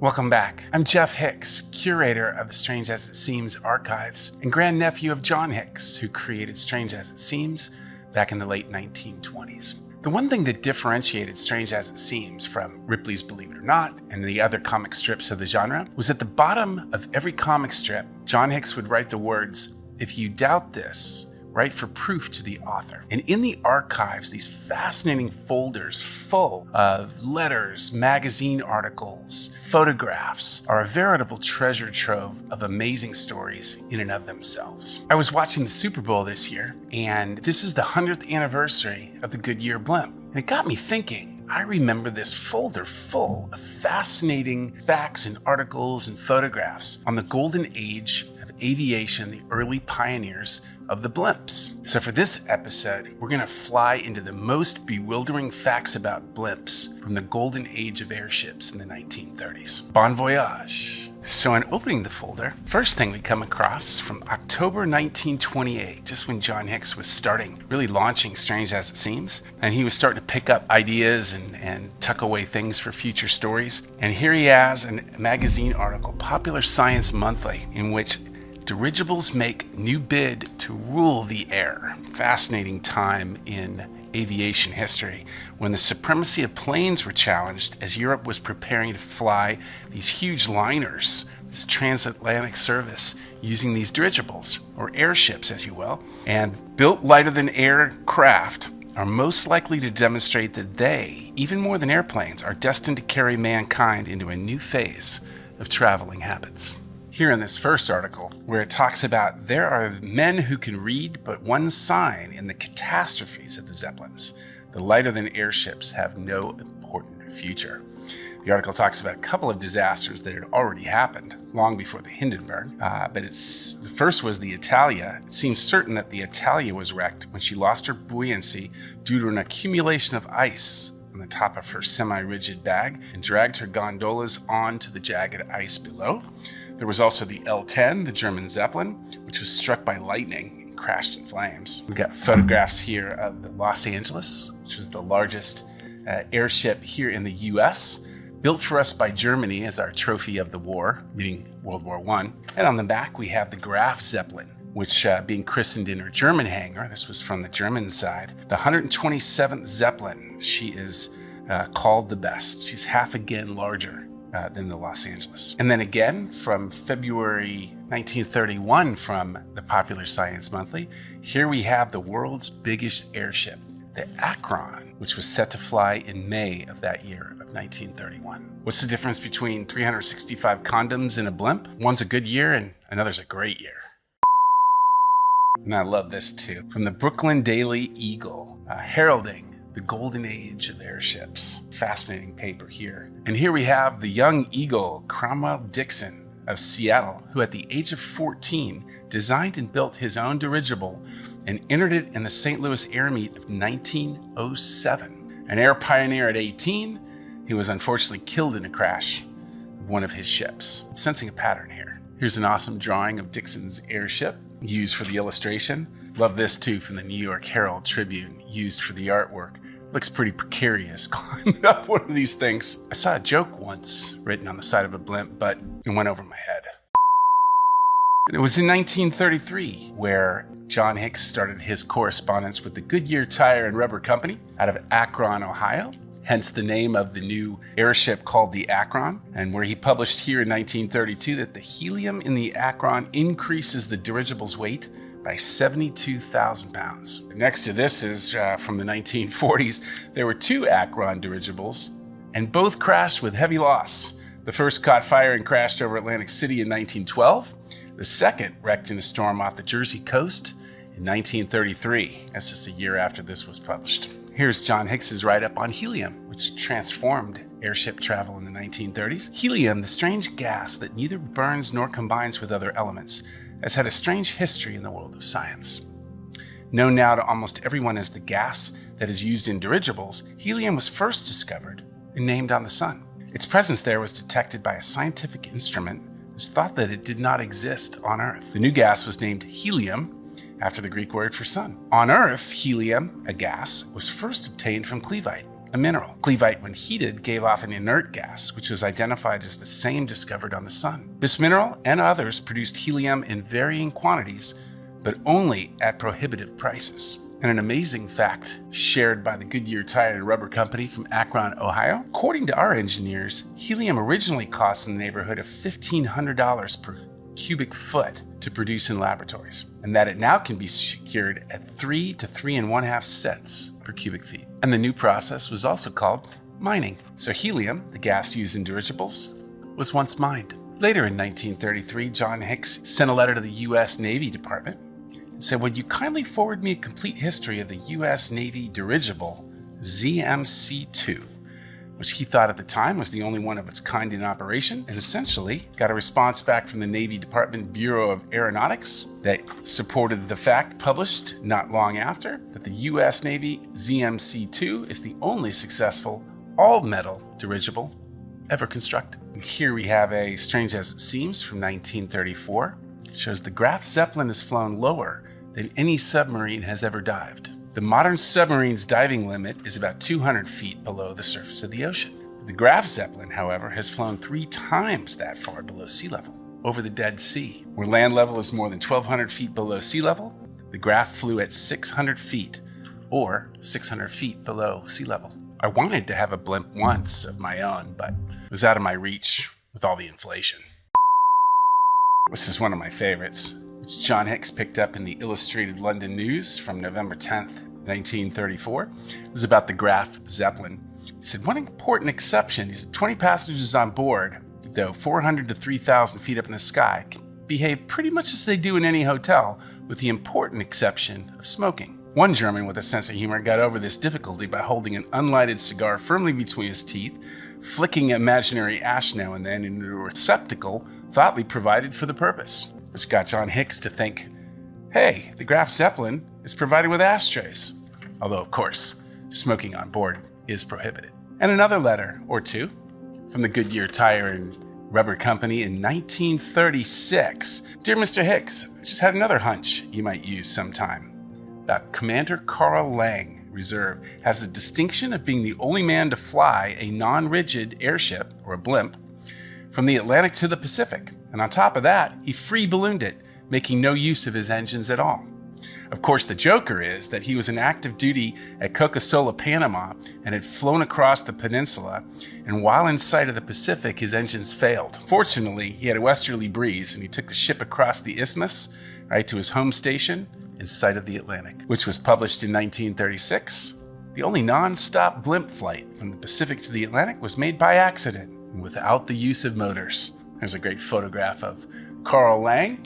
Welcome back. I'm Jeff Hix, curator of the Strange As It Seems archives and grandnephew of John Hix, who created Strange As It Seems back in the late 1920s. The one thing that differentiated Strange As It Seems from Ripley's Believe It or Not and the other comic strips of the genre was at the bottom of every comic strip, John Hix would write the words, "If you doubt this, write for proof to the author." And in the archives, these fascinating folders full of letters, magazine articles, photographs are a veritable treasure trove of amazing stories in and of themselves. I was watching the Super Bowl this year, and this is the 100th anniversary of the Goodyear Blimp. And it got me thinking. I remember this folder full of fascinating facts and articles and photographs on the Golden Age of Aviation, the early pioneers of the blimps. So for this episode, we're going to fly into the most bewildering facts about blimps from the Golden Age of Airships in the 1930s. Bon voyage! So in opening the folder, first thing we come across from October 1928, just when John Hix was really launching Strange As It Seems, and he was starting to pick up ideas and tuck away things for future stories. And here he has a magazine article, Popular Science Monthly, in which dirigibles make new bid to rule the air. Fascinating time in aviation history when the supremacy of planes were challenged as Europe was preparing to fly these huge liners, this transatlantic service, using these dirigibles, or airships as you will. And built lighter than air craft are most likely to demonstrate that they, even more than airplanes, are destined to carry mankind into a new phase of traveling habits. Here in this first article, where it talks about there are men who can read but one sign in the catastrophes of the Zeppelins. The lighter than airships have no important future. The article talks about a couple of disasters that had already happened long before the Hindenburg, but the first was the Italia. It seems certain that the Italia was wrecked when she lost her buoyancy due to an accumulation of ice on the top of her semi-rigid bag and dragged her gondolas onto the jagged ice below. There was also the L-10, the German Zeppelin, which was struck by lightning and crashed in flames. We got photographs here of the Los Angeles, which was the largest airship here in the U.S., built for us by Germany as our trophy of the war, meaning World War I. And on the back, we have the Graf Zeppelin, which being christened in her German hangar, this was from the German side, the 127th Zeppelin. She is called the best. She's half again larger than the Los Angeles. And then again, from February 1931 from the Popular Science Monthly, here we have the world's biggest airship, the Akron, which was set to fly in May of that year of 1931. What's the difference between 365 condoms and a blimp? One's a good year and another's a great year. And I love this too. From the Brooklyn Daily Eagle, heralding the Golden Age of Airships. Fascinating paper here. And here we have the young eagle, Cromwell Dixon of Seattle, who at the age of 14 designed and built his own dirigible and entered it in the St. Louis Air Meet of 1907. An air pioneer at 18, he was unfortunately killed in a crash of one of his ships. I'm sensing a pattern here. Here's an awesome drawing of Dixon's airship used for the illustration. Love this too from the New York Herald Tribune, used for the artwork. Looks pretty precarious climbing up one of these things. I saw a joke once written on the side of a blimp, but it went over my head. It was in 1933 where John Hix started his correspondence with the Goodyear Tire and Rubber Company out of Akron, Ohio, hence the name of the new airship called the Akron, and where he published here in 1932 that the helium in the Akron increases the dirigible's weight by 72,000 pounds. Next to this is from the 1940s. There were two Akron dirigibles, and both crashed with heavy loss. The first caught fire and crashed over Atlantic City in 1912. The second wrecked in a storm off the Jersey coast in 1933. That's just a year after this was published. Here's John Hix's write-up on helium, which transformed airship travel in the 1930s. Helium, the strange gas that neither burns nor combines with other elements, has had a strange history in the world of science. Known now to almost everyone as the gas that is used in dirigibles, helium was first discovered and named on the sun. Its presence there was detected by a scientific instrument. It was thought that it did not exist on Earth. The new gas was named helium after the Greek word for sun. On Earth, helium, a gas, was first obtained from clevite, a mineral. Cleveite, when heated, gave off an inert gas, which was identified as the same discovered on the sun. This mineral and others produced helium in varying quantities, but only at prohibitive prices. And an amazing fact shared by the Goodyear Tire and Rubber Company from Akron, Ohio. According to our engineers, helium originally cost in the neighborhood of $1,500 per cubic foot to produce in laboratories, and that it now can be secured at 3 to 3.5 cents per cubic feet. And the new process was also called mining. So helium, the gas used in dirigibles, was once mined. Later in 1933, John Hix sent a letter to the U.S. Navy Department and said, "Would you kindly forward me a complete history of the U.S. Navy dirigible ZMC-2, which he thought at the time was the only one of its kind in operation," and essentially got a response back from the Navy Department Bureau of Aeronautics that supported the fact, published not long after, that the U.S. Navy ZMC-2 is the only successful all-metal dirigible ever constructed. And here we have a Strange as It Seems from 1934. It shows the Graf Zeppelin has flown lower than any submarine has ever dived. The modern submarine's diving limit is about 200 feet below the surface of the ocean. The Graf Zeppelin, however, has flown 3 times that far below sea level, over the Dead Sea, where land level is more than 1,200 feet below sea level. The Graf flew at 600 feet, or 600 feet below sea level. I wanted to have a blimp once of my own, but it was out of my reach with all the inflation. This is one of my favorites. It's John Hix picked up in the Illustrated London News from November 10th, 1934. It was about the Graf Zeppelin. He said, "One important exception is 20 passengers on board, though 400 to 3,000 feet up in the sky, can behave pretty much as they do in any hotel, with the important exception of smoking." One German with a sense of humor got over this difficulty by holding an unlighted cigar firmly between his teeth, flicking imaginary ash now and then into a receptacle thoughtfully provided for the purpose, which got John Hix to think, hey, the Graf Zeppelin is provided with ashtrays. Although, of course, smoking on board is prohibited. And another letter or two from the Goodyear Tire and Rubber Company in 1936. "Dear Mr. Hix, I just had another hunch you might use sometime. Commander Carl Lang, Reserve, has the distinction of being the only man to fly a non-rigid airship, or a blimp, from the Atlantic to the Pacific. And on top of that, he free ballooned it, making no use of his engines at all. Of course, the joker is that he was in active duty at Coca-Cola, Panama, and had flown across the peninsula, and while in sight of the Pacific, his engines failed. Fortunately, he had a westerly breeze, and he took the ship across the isthmus, right to his home station in sight of the Atlantic," which was published in 1936. The only non-stop blimp flight from the Pacific to the Atlantic was made by accident and without the use of motors. There's a great photograph of Carl Lang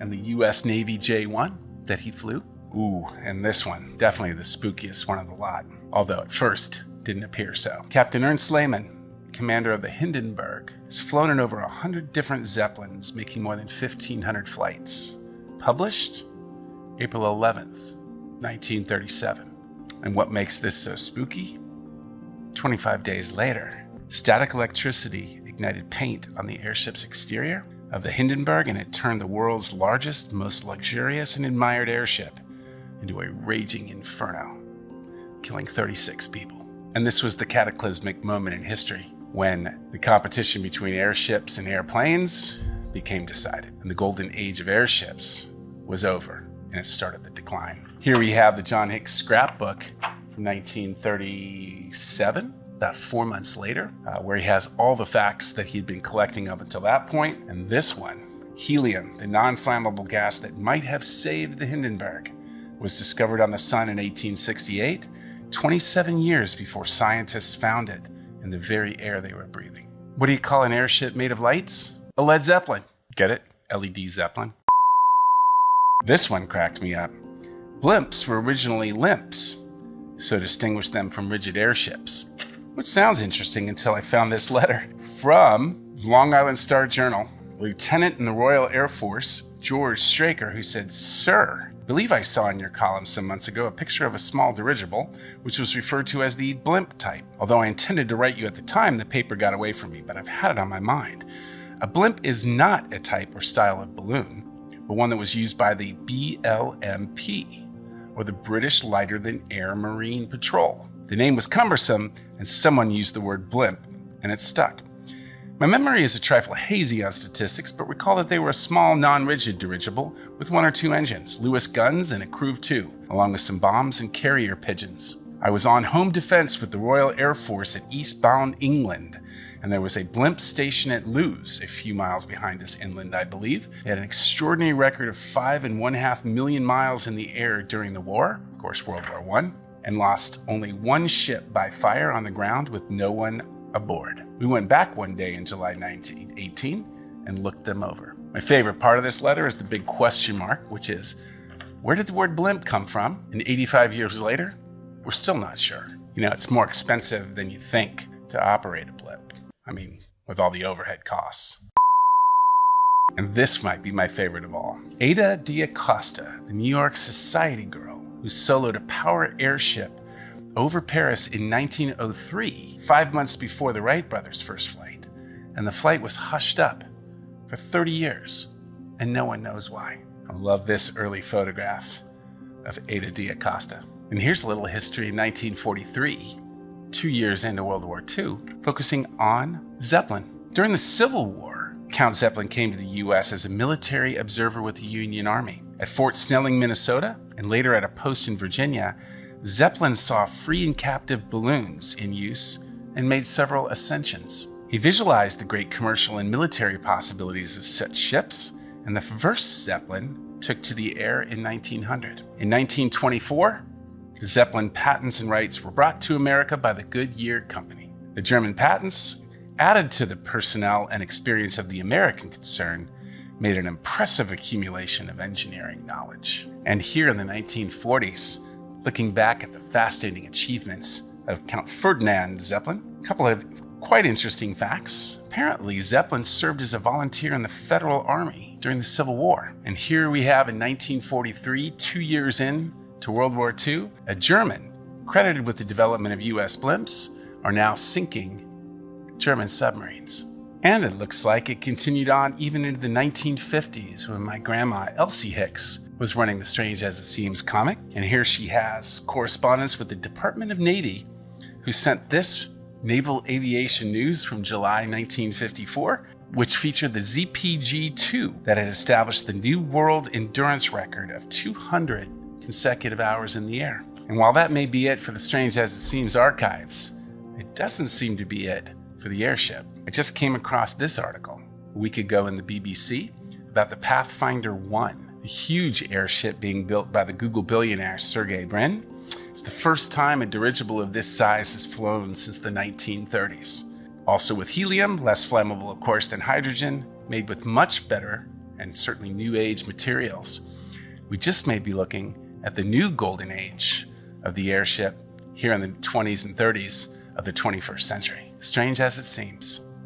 and the U.S. Navy J-1 that he flew. Ooh, and this one, definitely the spookiest one of the lot, although at first didn't appear so. Captain Ernst Lehmann, commander of the Hindenburg, has flown in over 100 different Zeppelins, making more than 1,500 flights. Published April 11th, 1937. And what makes this so spooky? 25 days later, static electricity ignited paint on the airship's exterior of the Hindenburg, and it turned the world's largest, most luxurious and admired airship into a raging inferno, killing 36 people. And this was the cataclysmic moment in history when the competition between airships and airplanes became decided, and the Golden Age of Airships was over, and it started the decline. Here we have the John Hix scrapbook from 1937, about 4 months later, where he has all the facts that he'd been collecting up until that point. And this one, helium, the non-flammable gas that might have saved the Hindenburg, was discovered on the sun in 1868, 27 years before scientists found it in the very air they were breathing. What do you call an airship made of lights? A Led Zeppelin. Get it? LED Zeppelin. This one cracked me up. Blimps were originally limps, so distinguished them from rigid airships. Which sounds interesting until I found this letter from Long Island Star Journal, Lieutenant in the Royal Air Force, George Straker, who said, "Sir, I believe I saw in your column some months ago a picture of a small dirigible, which was referred to as the blimp type. Although I intended to write you at the time, the paper got away from me, but I've had it on my mind. A blimp is not a type or style of balloon, but one that was used by the BLMP, or the British Lighter Than Air Marine Patrol. The name was cumbersome, and someone used the word blimp, and it stuck. My memory is a trifle hazy on statistics, but recall that they were a small, non-rigid dirigible with 1 or 2 engines, Lewis guns, and a crew of 2, along with some bombs and carrier pigeons. I was on home defense with the Royal Air Force at eastbound England, and there was a blimp station at Lewes, a few miles behind us inland, I believe. It had an extraordinary record of 5.5 million miles in the air during the war, of course World War I, and lost only 1 ship by fire on the ground with no one aboard. We went back one day in July 1918 and looked them over. My favorite part of this letter is the big question mark, which is, where did the word blimp come from? And 85 years later, we're still not sure. You know, it's more expensive than you think to operate a blimp. I mean, with all the overhead costs. And this might be my favorite of all. Ada D'Acosta, the New York society girl who soloed a power airship over Paris in 1903, 5 months before the Wright Brothers' first flight. And the flight was hushed up for 30 years, and no one knows why. I love this early photograph of Ada D'Acosta. And here's a little history in 1943, 2 years into World War II, focusing on Zeppelin. During the Civil War, Count Zeppelin came to the U.S. as a military observer with the Union Army. At Fort Snelling, Minnesota, and later at a post in Virginia, Zeppelin saw free and captive balloons in use and made several ascensions. He visualized the great commercial and military possibilities of such ships, and the first Zeppelin took to the air in 1900. In 1924, the Zeppelin patents and rights were brought to America by the Goodyear Company. The German patents, added to the personnel and experience of the American concern, made an impressive accumulation of engineering knowledge. And here in the 1940s, looking back at the fascinating achievements of Count Ferdinand Zeppelin, a couple of quite interesting facts. Apparently, Zeppelin served as a volunteer in the Federal Army during the Civil War. And here we have in 1943, 2 years in to World War II, a German credited with the development of U.S. blimps are now sinking German submarines. And it looks like it continued on even into the 1950s when my grandma, Elsie Hix, was running the Strange as It Seems comic. And here she has correspondence with the Department of Navy, who sent this Naval Aviation News from July 1954, which featured the ZPG-2 that had established the new world endurance record of 200 consecutive hours in the air. And while that may be it for the Strange as It Seems archives, it doesn't seem to be it for the airship. I just came across this article a week ago in the BBC about the Pathfinder 1, a huge airship being built by the Google billionaire Sergey Brin. It's the first time a dirigible of this size has flown since the 1930s. Also with helium, less flammable of course than hydrogen, made with much better and certainly new age materials. We just may be looking at the new golden age of the airship here in the 20s and 30s of the 21st century. Strange as it seems.